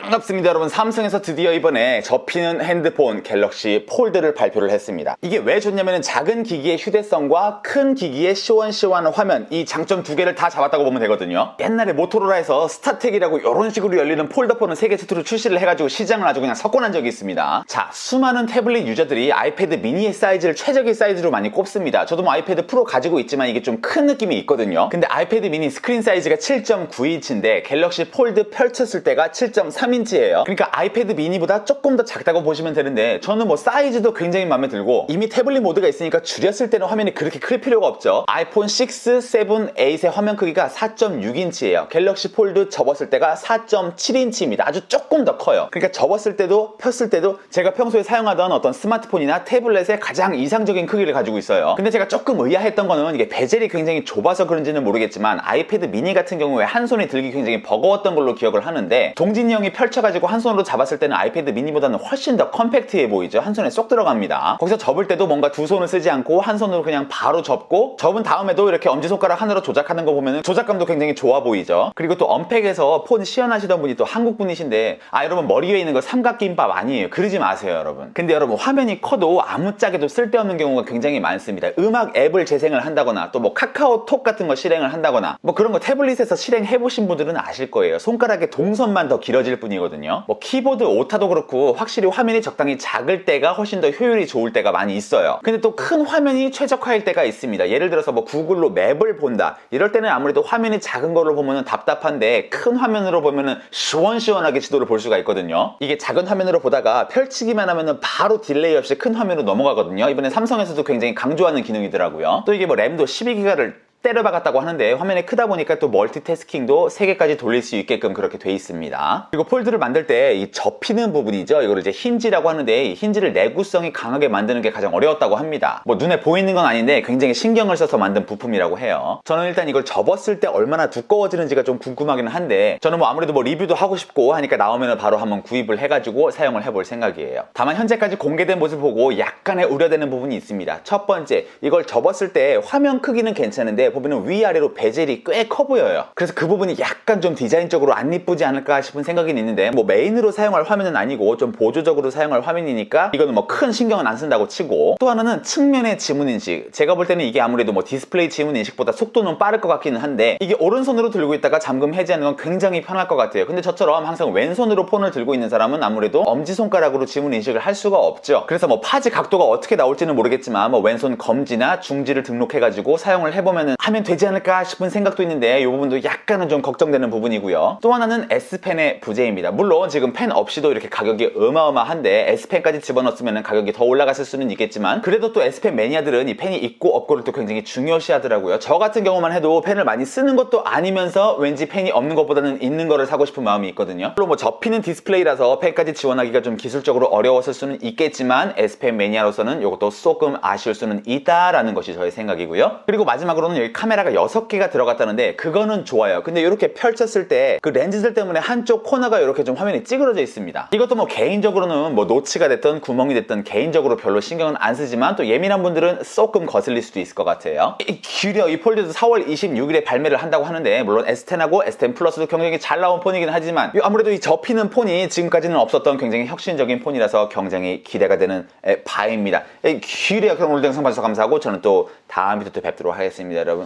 반갑습니다 여러분. 삼성에서 드디어 이번에 접히는 핸드폰 갤럭시 폴드를 발표를 했습니다. 이게 왜 좋냐면은 작은 기기의 휴대성과 큰 기기의 시원시원한 화면, 이 장점 두 개를 다 잡았다고 보면 되거든요. 옛날에 모토로라에서 스타텍이라고 이런 식으로 열리는 폴더폰을 세계 최초로 출시를 해가지고 시장을 아주 그냥 석권한 적이 있습니다. 자, 수많은 태블릿 유저들이 아이패드 미니의 사이즈를 최적의 사이즈로 많이 꼽습니다. 저도 뭐 아이패드 프로 가지고 있지만 이게 좀 큰 느낌이 있거든요. 근데 아이패드 미니 스크린 사이즈가 7.9인치인데 갤럭시 폴드 펼쳤을 때가 7.3인치예요. 그러니까 아이패드 미니보다 조금 더 작다고 보시면 되는데 저는 뭐 사이즈도 굉장히 마음에 들고 이미 태블릿 모드가 있으니까 줄였을 때는 화면이 그렇게 클 필요가 없죠. 아이폰 6, 7, 8의 화면 크기가 4.6인치예요. 갤럭시 폴드 접었을 때가 4.7인치입니다. 아주 조금 더 커요. 그러니까 접었을 때도 폈을 때도 제가 평소에 사용하던 어떤 스마트폰이나 태블릿의 가장 이상적인 크기를 가지고 있어요. 근데 제가 조금 의아했던 거는 이게 베젤이 굉장히 좁아서 그런지는 모르겠지만 아이패드 미니 같은 경우에 한 손에 들기 굉장히 버거웠던 걸로 기억을 하는데 동진이 형이 펼쳐가지고 한 손으로 잡았을 때는 아이패드 미니보다는 훨씬 더 컴팩트해 보이죠. 한 손에 쏙 들어갑니다. 거기서 접을 때도 뭔가 두 손을 쓰지 않고 한 손으로 그냥 바로 접고 접은 다음에도 이렇게 엄지손가락 하나로 조작하는 거 보면은 조작감도 굉장히 좋아 보이죠. 그리고 또 언팩에서 폰 시연하시던 분이 또 한국 분이신데 여러분 머리 위에 있는 거 삼각김밥 아니에요. 그러지 마세요 여러분. 근데 여러분 화면이 커도 아무짝에도 쓸데없는 경우가 굉장히 많습니다. 음악 앱을 재생을 한다거나 또 뭐 카카오톡 같은 거 실행을 한다거나 뭐 그런 거 태블릿에서 실행해보신 분들은 아실 거예요. 손가락의 동선만 더 길어질 뿐이거든요. 뭐 키보드 오타도 그렇고 확실히 화면이 적당히 작을 때가 훨씬 더 효율이 좋을 때가 많이 있어요. 근데 또 큰 화면이 최적화일 때가 있습니다. 예를 들어서 뭐 구글로 맵을 본다 이럴 때는 아무래도 화면이 작은 걸로 보면은 답답한데 큰 화면으로 보면은 시원시원하게 지도를 볼 수가 있거든요. 이게 작은 화면으로 보다가 펼치기만 하면은 바로 딜레이 없이 큰 화면으로 넘어가거든요. 이번에 삼성에서도 굉장히 강조하는 기능이더라고요. 또 이게 뭐 램도 12기가를 때려박았다고 하는데 화면이 크다 보니까 또 멀티태스킹도 3개까지 돌릴 수 있게끔 그렇게 돼 있습니다. 그리고 폴드를 만들 때 이 접히는 부분이죠. 이거를 이제 힌지라고 하는데 이 힌지를 내구성이 강하게 만드는 게 가장 어려웠다고 합니다. 뭐 눈에 보이는 건 아닌데 굉장히 신경을 써서 만든 부품이라고 해요. 저는 일단 이걸 접었을 때 얼마나 두꺼워지는지가 좀 궁금하긴 한데 저는 뭐 아무래도 뭐 리뷰도 하고 싶고 하니까 나오면 바로 한번 구입을 해가지고 사용을 해볼 생각이에요. 다만 현재까지 공개된 모습을 보고 약간의 우려되는 부분이 있습니다. 첫 번째, 이걸 접었을 때 화면 크기는 괜찮은데 보면은 위아래로 베젤이 꽤 커 보여요. 그래서 그 부분이 약간 좀 디자인적으로 안 이쁘지 않을까 싶은 생각이 있는데 뭐 메인으로 사용할 화면은 아니고 좀 보조적으로 사용할 화면이니까 이거는 뭐 큰 신경은 안 쓴다고 치고, 또 하나는 측면의 지문인식. 제가 볼 때는 이게 아무래도 뭐 디스플레이 지문인식보다 속도는 빠를 것 같기는 한데 이게 오른손으로 들고 있다가 잠금 해제하는 건 굉장히 편할 것 같아요. 근데 저처럼 항상 왼손으로 폰을 들고 있는 사람은 아무래도 엄지손가락으로 지문인식을 할 수가 없죠. 그래서 뭐 파지 각도가 어떻게 나올지는 모르겠지만 뭐 왼손 검지나 중지를 등록해가지고 사용을 해보면은 하면 되지 않을까 싶은 생각도 있는데 이 부분도 약간은 좀 걱정되는 부분이고요. 또 하나는 S펜의 부재입니다. 물론 지금 펜 없이도 이렇게 가격이 어마어마한데 S펜까지 집어넣었으면 가격이 더 올라갔을 수는 있겠지만 그래도 또 S펜 매니아들은 이 펜이 있고 없고를 또 굉장히 중요시 하더라고요. 저 같은 경우만 해도 펜을 많이 쓰는 것도 아니면서 왠지 펜이 없는 것보다는 있는 거를 사고 싶은 마음이 있거든요. 물론 뭐 접히는 디스플레이라서 펜까지 지원하기가 좀 기술적으로 어려웠을 수는 있겠지만 S펜 매니아로서는 이것도 조금 아쉬울 수는 있다라는 것이 저의 생각이고요. 그리고 마지막으로는 여기 카메라가 6개가 들어갔다는데 그거는 좋아요. 근데 이렇게 펼쳤을 때 그 렌즈들 때문에 한쪽 코너가 이렇게 좀 화면이 찌그러져 있습니다. 이것도 뭐 개인적으로는 뭐 노치가 됐든 구멍이 됐든 개인적으로 별로 신경은 안 쓰지만 또 예민한 분들은 조금 거슬릴 수도 있을 것 같아요. 이 폴드도 4월 26일에 발매를 한다고 하는데 물론 S10하고 S10 플러스도 굉장히 잘 나온 폰이긴 하지만 아무래도 이 접히는 폰이 지금까지는 없었던 굉장히 혁신적인 폰이라서 굉장히 기대가 되는 바입니다. 귀래요. 그럼 오늘 영상 봐주셔서 감사하고 저는 또 다음 비디오 때 뵙도록 하겠습니다 여러분.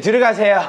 들어가세요.